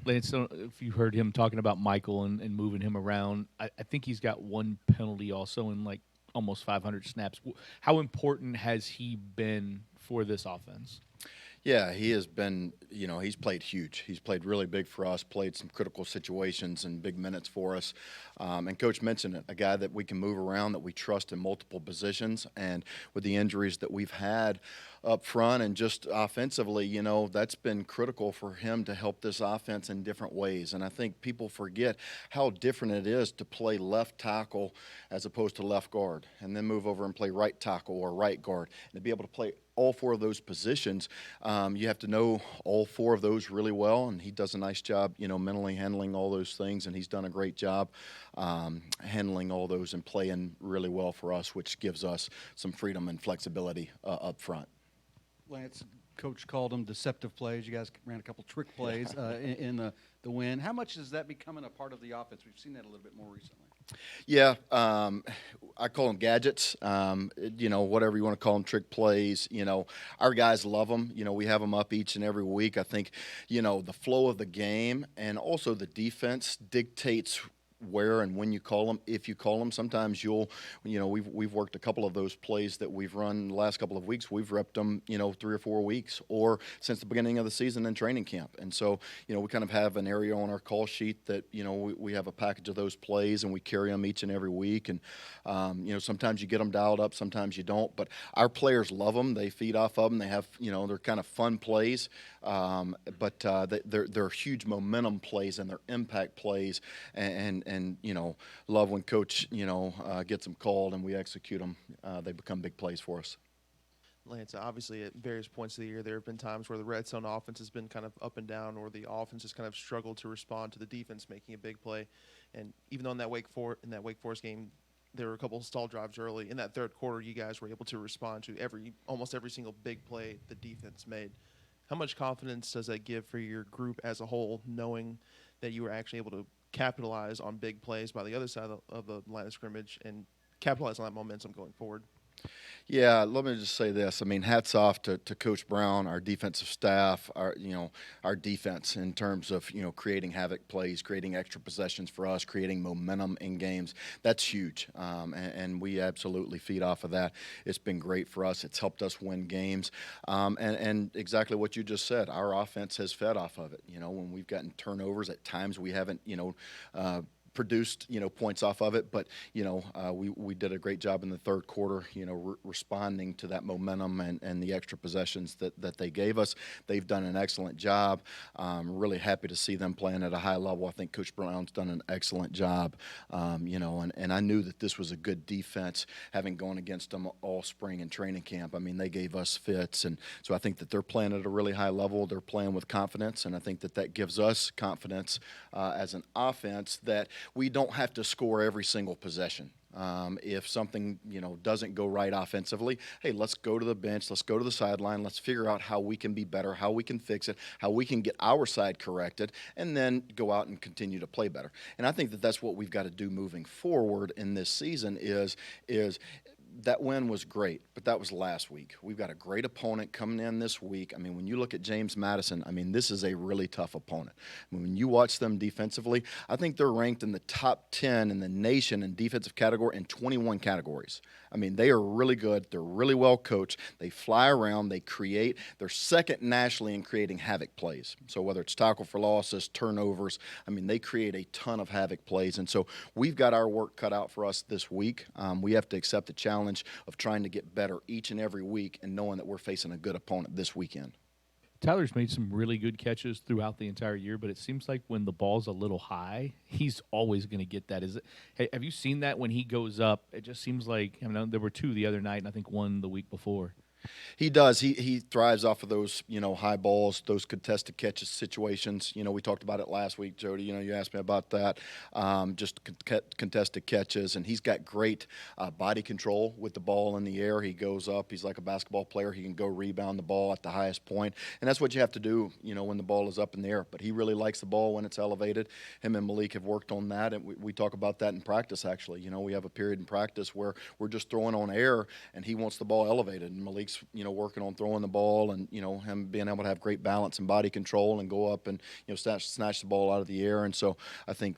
Lance, if you heard him talking about Michael and moving him around, I think he's got one penalty also in like almost 500 snaps. How important has he been for this offense? Yeah, he has been, he's played huge. He's played really big for us, played some critical situations and big minutes for us. And Coach mentioned it, a guy that we can move around, that we trust in multiple positions. And with the injuries that we've had up front and just offensively, that's been critical for him to help this offense in different ways. And I think people forget how different it is to play left tackle as opposed to left guard, and then move over and play right tackle or right guard, and to be able to play all four of those positions. You have to know all four of those really well, and he does a nice job, mentally handling all those things, and he's done a great job handling all those and playing really well for us, which gives us some freedom and flexibility up front. Lance, Coach called them deceptive plays. You guys ran a couple trick plays in the win. How much is that becoming a part of the offense? We've seen that a little bit more recently. Yeah, I call them gadgets. Whatever you want to call them, trick plays. Our guys love them. We have them up each and every week. I think, the flow of the game and also the defense dictates where and when you call them, if you call them. Sometimes we've worked a couple of those plays that we've run the last couple of weeks. We've repped them, 3 or 4 weeks or since the beginning of the season in training camp. And so, we kind of have an area on our call sheet that, we have a package of those plays and we carry them each and every week. And, sometimes you get them dialed up, sometimes you don't. But our players love them. They feed off of them. They have, they're kind of fun plays. But they're huge momentum plays and they're impact plays. And love when coach gets them called and we execute them. They become big plays for us. Lance, obviously at various points of the year, there have been times where the red zone offense has been kind of up and down, or the offense has kind of struggled to respond to the defense making a big play. And even though in that Wake Forest game, there were a couple of stall drives early. In that third quarter, you guys were able to respond to almost every single big play the defense made. How much confidence does that give for your group as a whole, knowing that you were actually able to capitalize on big plays by the other side of the line of scrimmage and capitalize on that momentum going forward? Yeah, let me just say this. I mean, hats off to Coach Brown, our defensive staff, our defense in terms of, creating havoc plays, creating extra possessions for us, creating momentum in games. That's huge, and we absolutely feed off of that. It's been great for us. It's helped us win games, and exactly what you just said. Our offense has fed off of it. When we've gotten turnovers, at times we haven't, produced points off of it, but we did a great job in the third quarter responding to that momentum and the extra possessions that they gave us. They've done an excellent job. Really happy to see them playing at a high level. I think Coach Brown's done an excellent job. And I knew that this was a good defense, having gone against them all spring in training camp. I mean, they gave us fits, and so I think that they're playing at a really high level. They're playing with confidence, and I think that gives us confidence as an offense that we don't have to score every single possession. If something doesn't go right offensively, hey, let's go to the bench, let's go to the sideline, let's figure out how we can be better, how we can fix it, how we can get our side corrected, and then go out and continue to play better. And I think that that's what we've got to do moving forward in this season is that win was great, but that was last week. We've got a great opponent coming in this week. I mean, when you look at James Madison, I mean, this is a really tough opponent. I mean, when you watch them defensively, I think they're ranked in the top 10 in the nation in defensive category in 21 categories. I mean, they are really good. They're really well coached. They fly around. They create. They're second nationally in creating havoc plays. So whether it's tackle for losses, turnovers, I mean, they create a ton of havoc plays. And so we've got our work cut out for us this week. We have to accept the challenge of trying to get better each and every week and knowing that we're facing a good opponent this weekend. Tyler's made some really good catches throughout the entire year, but it seems like when the ball's a little high, he's always going to get that. Have you seen that when he goes up? It just seems like, there were two the other night, and I think one the week before. He does. He thrives off of those, high balls, those contested catches situations. We talked about it last week, Jody. You asked me about that. Just contested catches, and he's got great body control with the ball in the air. He goes up. He's like a basketball player. He can go rebound the ball at the highest point, and that's what you have to do, when the ball is up in the air. But he really likes the ball when it's elevated. Him and Malik have worked on that, and we talk about that in practice, actually. We have a period in practice where we're just throwing on air, and he wants the ball elevated, and Malik's he's, working on throwing the ball and, him being able to have great balance and body control and go up and, snatch the ball out of the air. And so I think,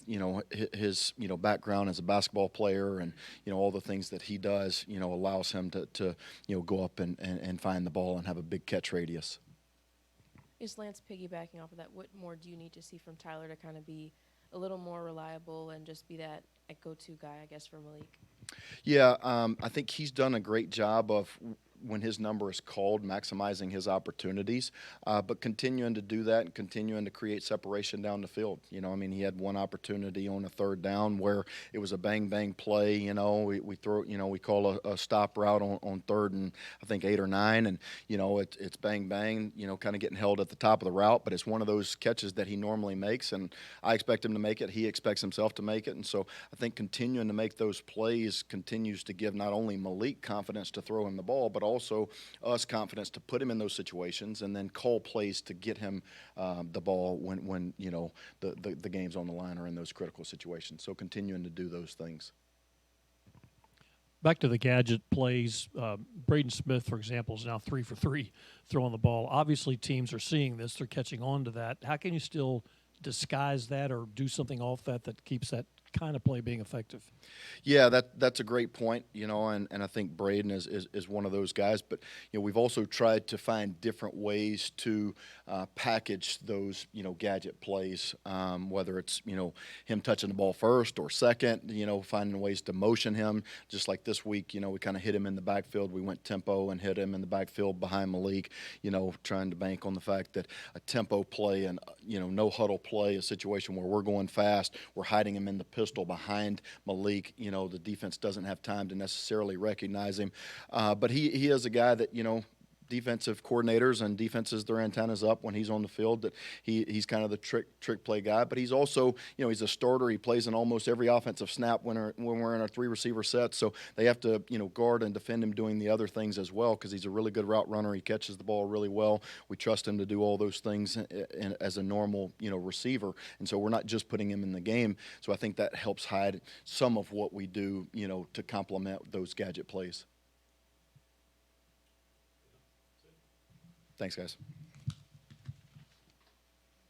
his, background as a basketball player and, all the things that he does, allows him to go up and find the ball and have a big catch radius. Is Lance piggybacking off of that? What more do you need to see from Tyler to kind of be a little more reliable and just be that go-to guy, I guess, for Malik? Yeah, I think he's done a great job of, when his number is called, maximizing his opportunities, but continuing to do that and continuing to create separation down the field. He had one opportunity on a third down where it was a bang play. We throw, we call a stop route on third and I think 8 or 9, and it's bang, kind of getting held at the top of the route, but it's one of those catches that he normally makes, and I expect him to make it. He expects himself to make it, and so I think continuing to make those plays continues to give not only Malik confidence to throw him the ball, but also us confidence to put him in those situations and then call plays to get him the ball when the game's on the line or in those critical situations. So continuing to do those things. Back to the gadget plays, Braden Smith, for example, is now 3 for 3 throwing the ball. Obviously, teams are seeing this. They're catching on to that. How can you still disguise that or do something off that keeps that kind of play being effective? Yeah, that's a great point, and I think Braden is one of those guys. But, we've also tried to find different ways to package those, gadget plays, whether it's, him touching the ball first or second, finding ways to motion him. Just like this week, we kind of hit him in the backfield. We went tempo and hit him in the backfield behind Malik, trying to bank on the fact that a tempo play and, no huddle play, a situation where we're going fast, we're hiding him in the pistol behind Malik. The defense doesn't have time to necessarily recognize him. But he is a guy that, defensive coordinators and defenses, their antennas up when he's on the field, that he's kind of the trick play guy. But he's also, he's a starter. He plays in almost every offensive snap when we're in our 3 receiver set. So they have to, guard and defend him doing the other things as well, because he's a really good route runner. He catches the ball really well. We trust him to do all those things as a normal, receiver. And so we're not just putting him in the game. So I think that helps hide some of what we do, to complement those gadget plays. Thanks, guys.